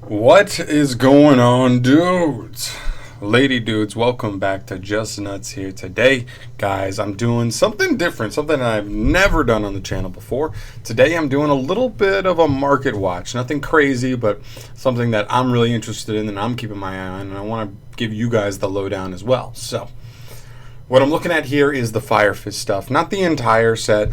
What is going on, dudes? Lady dudes, welcome back to Just Nuts here today. Guys, I'm doing something different, something I've never done on the channel before. Today I'm doing a little bit of a market watch. Nothing crazy, but something that I'm really interested in and I'm keeping my eye on, and I want to give you guys the lowdown as well. So, what I'm looking at here is the Fire Fist stuff. Not the entire set.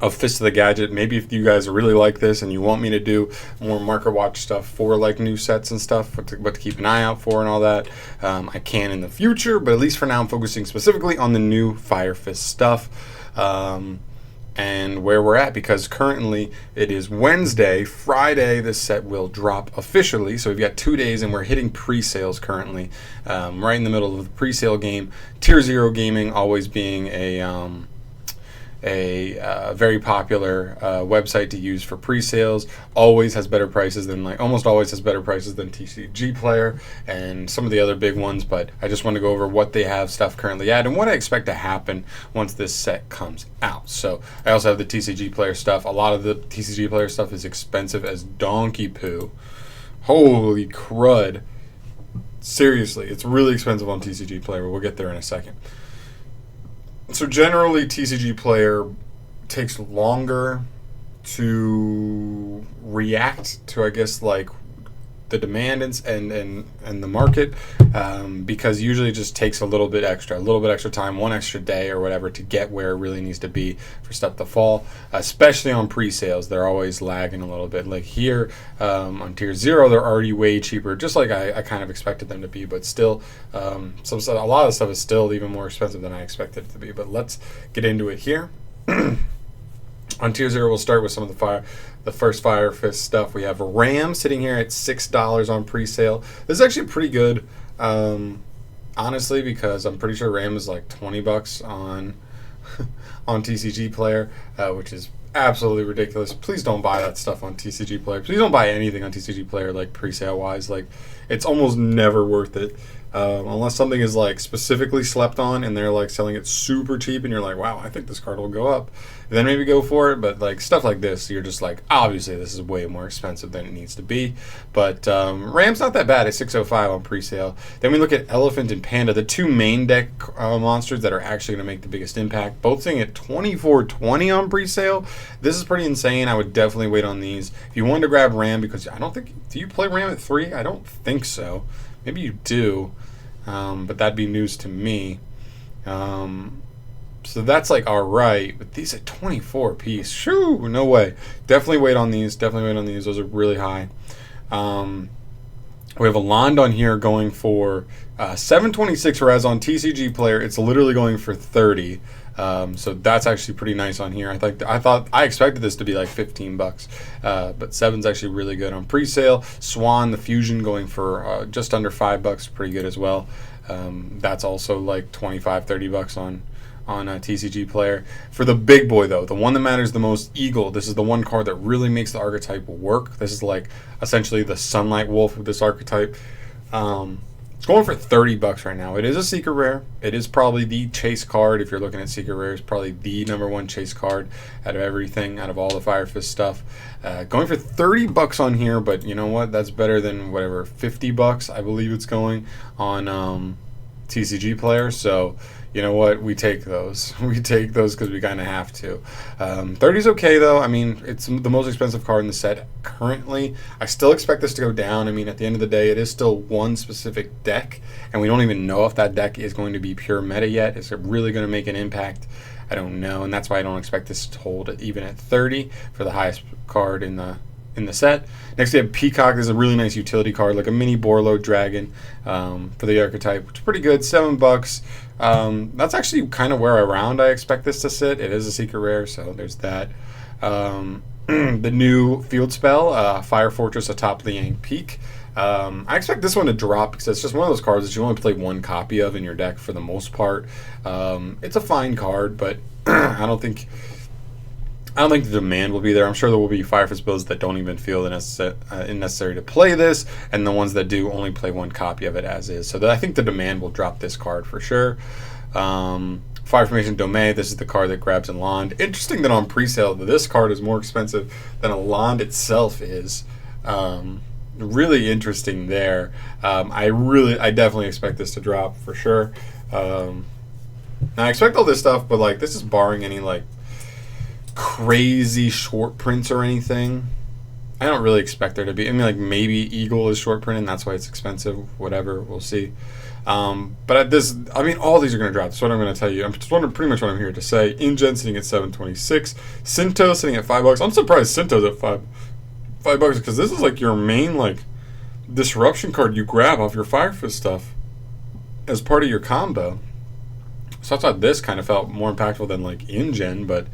Of Fist of the Gadget. Maybe if you guys really like this and you want me to do more market watch stuff for like new sets and stuff, but to keep an eye out for and all that, I can in the future. But at least for now, I'm focusing specifically on the new Fire Fist stuff. And where we're at, because currently it is Wednesday. Friday this set will drop officially, so we've got 2 days and we're hitting pre-sales currently, right in the middle of the pre-sale game. Tier 0 gaming always being a very popular website to use for pre-sales. Always has better prices than, almost always has better prices than TCG Player and some of the other big ones. But I just want to go over what they have stuff currently at and what I expect to happen once this set comes out. So I also have the TCG Player stuff. A lot of the TCG Player stuff is expensive as donkey poo. Holy crud. Seriously, it's really expensive on TCG Player, but we'll get there in a second. So generally, TCG Player takes longer to react to, I guess, like the demand and the market, because usually it just takes a little bit extra time, one extra day or whatever, to get where it really needs to be for stuff to fall. Especially on pre-sales, they're always lagging a little bit. Like here on Tier 0, they're already way cheaper, just like I kind of expected them to be, but still, a lot of the stuff is still even more expensive than I expected it to be. But let's get into it here. On Tier 0, we'll start with some of the first Fire Fist stuff. We have RAM sitting here at $6 on pre-sale. This is actually pretty good, honestly, because I'm pretty sure RAM is like $20 on on TCG Player, which is absolutely ridiculous. Please don't buy that stuff on TCG Player. Please don't buy anything on TCG Player, like pre-sale wise. Like, it's almost never worth it. Unless something is like specifically slept on and they're like selling it super cheap and you're like, wow, I think this card will go up, then maybe go for it. But like stuff like this, you're just like, obviously this is way more expensive than it needs to be. But RAM's not that bad at $605 on pre-sale. Then we look at Elephant and Panda, the two main deck monsters that are actually going to make the biggest impact, both sitting at $24.20 on pre-sale. This is pretty insane. I would definitely wait on these. If you wanted to grab RAM, because I don't think, do you play RAM at 3? I don't think so. Maybe you do, but that'd be news to me. So that's like all right, but these at 24 a piece, shoo, no way. Definitely wait on these. Those are really high. We have a Lond on here going for $7.26, whereas on TCG Player it's literally going for $30. So that's actually pretty nice on here. I expected this to be like $15, but $7's actually really good on pre-sale. Swan, the Fusion, going for just under $5, pretty good as well. That's also like $25-$30 on TCG Player. For the big boy though, the one that matters the most, Eagle. This is the one card that really makes the archetype work. This is like essentially the Sunlight Wolf of this archetype. It's going for $30 right now. It is a secret rare. It is probably the chase card. If you're looking at secret rares, probably the #1 chase card out of everything, out of all the Fire Fist stuff. Going for $30 on here, but you know what? That's better than whatever, $50 I believe it's going on TCG Player. So you know what? We take those. We take those because we kind of have to. 30's okay though. I mean, it's the most expensive card in the set currently. I still expect this to go down. I mean, at the end of the day, it is still one specific deck, and we don't even know if that deck is going to be pure meta yet. Is it really going to make an impact? I don't know, and that's why I don't expect this to hold even at 30 for the highest card in the set. Next we have Peacock. This is a really nice utility card, like a mini Borlo dragon for the archetype, which is pretty good, $7. That's actually kind of where I expect this to sit. It is a secret rare, so there's that. The new field spell, Fire Fortress atop the Yang Peak. I expect this one to drop because it's just one of those cards that you only play one copy of in your deck for the most part. It's a fine card, but I don't think the demand will be there. I'm sure there will be Fire Fist builds that don't even feel necessary to play this, and the ones that do only play one copy of it as is. So I think the demand will drop this card for sure. Fire Formation Domain, this is the card that grabs in Lond. Interesting that on pre-sale, this card is more expensive than a Lond itself is. Really interesting there. I definitely expect this to drop for sure. Now I expect all this stuff, but like this is barring any like crazy short prints or anything. I don't really expect there to be. I mean, like maybe Eagle is short print and that's why it's expensive. Whatever, we'll see. But at this, I mean, all these are going to drop. That's what I'm going to tell you. I'm just wondering pretty much what I'm here to say. ENJOIII sitting at 726. Cinto sitting at $5. I'm surprised Cinto's at $5 because this is like your main like disruption card you grab off your Fire Fist stuff as part of your combo. So I thought this kind of felt more impactful than like InGen, but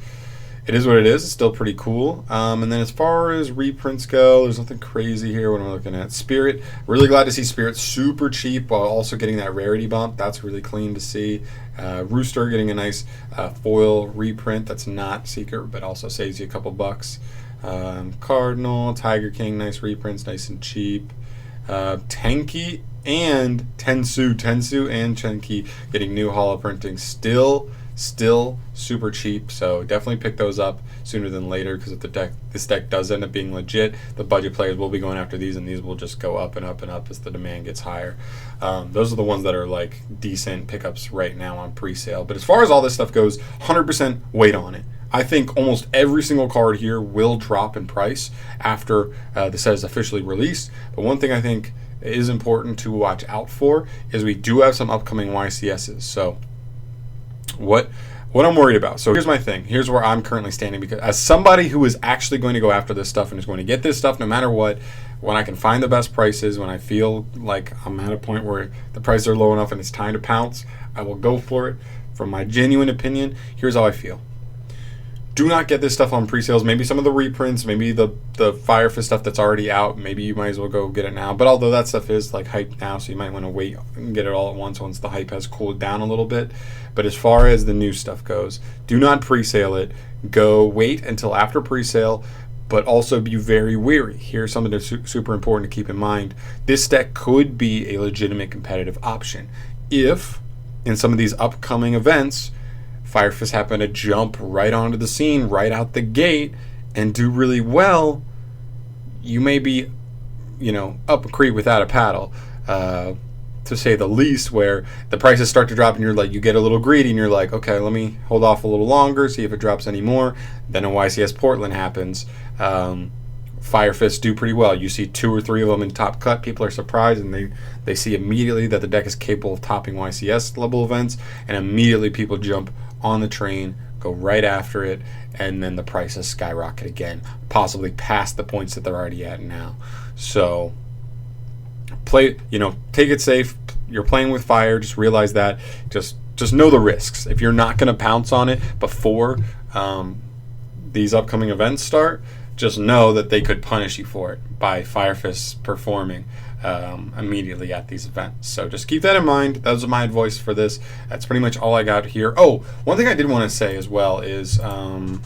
it is what it is. It's still pretty cool. And then as far as reprints go, there's nothing crazy here. What am I looking at? Spirit. Really glad to see Spirit super cheap while also getting that rarity bump. That's really clean to see. Rooster getting a nice foil reprint. That's not secret, but also saves you a couple bucks. Cardinal, Tiger King, nice reprints, nice and cheap. Tenki and Tensu and Chenki getting new holo printing. Still super cheap, so definitely pick those up sooner than later because if this deck does end up being legit, the budget players will be going after these and these will just go up and up and up as the demand gets higher. Those are the ones that are like decent pickups right now on pre-sale. But as far as all this stuff goes, 100% wait on it. I think almost every single card here will drop in price after the set is officially released. But one thing I think is important to watch out for is we do have some upcoming YCSs. So what I'm worried about. So here's my thing. Here's where I'm currently standing, because as somebody who is actually going to go after this stuff and is going to get this stuff no matter what, when I can find the best prices, when I feel like I'm at a point where the prices are low enough and it's time to pounce, I will go for it. From my genuine opinion, here's how I feel. Do not get this stuff on pre-sales. Maybe some of the reprints, maybe the Fire Fist stuff that's already out, maybe you might as well go get it now. But although that stuff is like hyped now, so you might want to wait and get it all at once the hype has cooled down a little bit. But as far as the new stuff goes, do not pre-sale it. Go wait until after pre-sale, but also be very wary. Here's something that's super important to keep in mind. This deck could be a legitimate competitive option if in some of these upcoming events Fire Fist happen to jump right onto the scene right out the gate and do really well. You may be, up a creek without a paddle, to say the least, where the prices start to drop and you're like, you get a little greedy and you're like, okay, let me hold off a little longer, see if it drops any more. Then a YCS Portland happens. Fire Fists do pretty well. You see 2 or 3 of them in top cut. People are surprised and they see immediately that the deck is capable of topping YCS level events, and immediately people jump on the train, go right after it, and then the prices skyrocket again, possibly past the points that they're already at now. So take it safe. You're playing with fire. Just realize that. Just know the risks. If you're not going to pounce on it before these upcoming events start, just know that they could punish you for it by Fire Fist performing immediately at these events. So just keep that in mind. Those are my advice for this. That's pretty much all I got here. Oh, one thing I did want to say as well is hold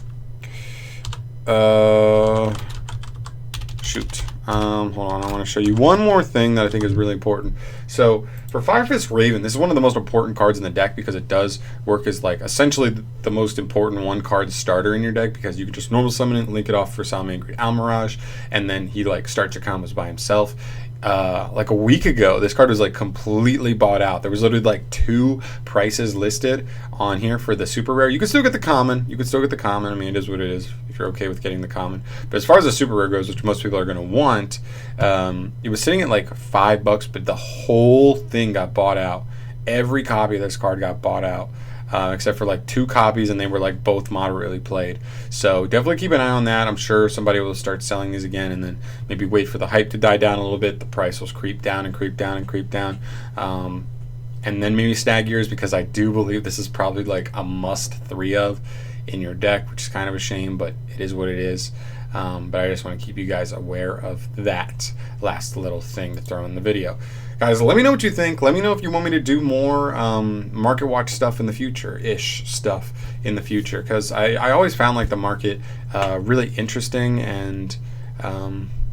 on, I want to show you one more thing that I think is really important. So for Fire Fist Raven, this is one of the most important cards in the deck because it does work as like essentially the most important one card starter in your deck, because you can just normal summon it, link it off for Salamangreat Almirage, and then he like starts your combos by himself. Like a week ago, this card was like completely bought out. There was literally like 2 prices listed on here for the super rare. You can still get the common. I mean, it is what it is if you're okay with getting the common. But as far as the super rare goes, which most people are going to want, it was sitting at like $5, but the whole thing got bought out. Every copy of this card got bought out. Except for like 2 copies, and they were like both moderately played. So definitely keep an eye on that. I'm sure somebody will start selling these again, and then maybe wait for the hype to die down a little bit. The price will creep down and creep down and creep down. And then maybe snag yours, because I do believe this is probably like a must 3 of in your deck, which is kind of a shame, but it is what it is. But I just want to keep you guys aware of that last little thing to throw in the video. Guys, let me know what you think. Let me know if you want me to do more market watch stuff in the future-ish stuff in the future, because I always found like the market really interesting, and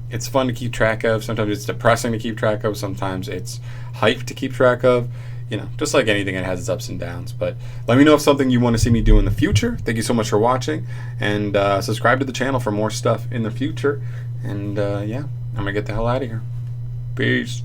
it's fun to keep track of. Sometimes it's depressing to keep track of. Sometimes it's hype to keep track of. Just like anything, it has its ups and downs. But let me know if something you want to see me do in the future. Thank you so much for watching, and subscribe to the channel for more stuff in the future. And yeah. I'm gonna get the hell out of here. Peace.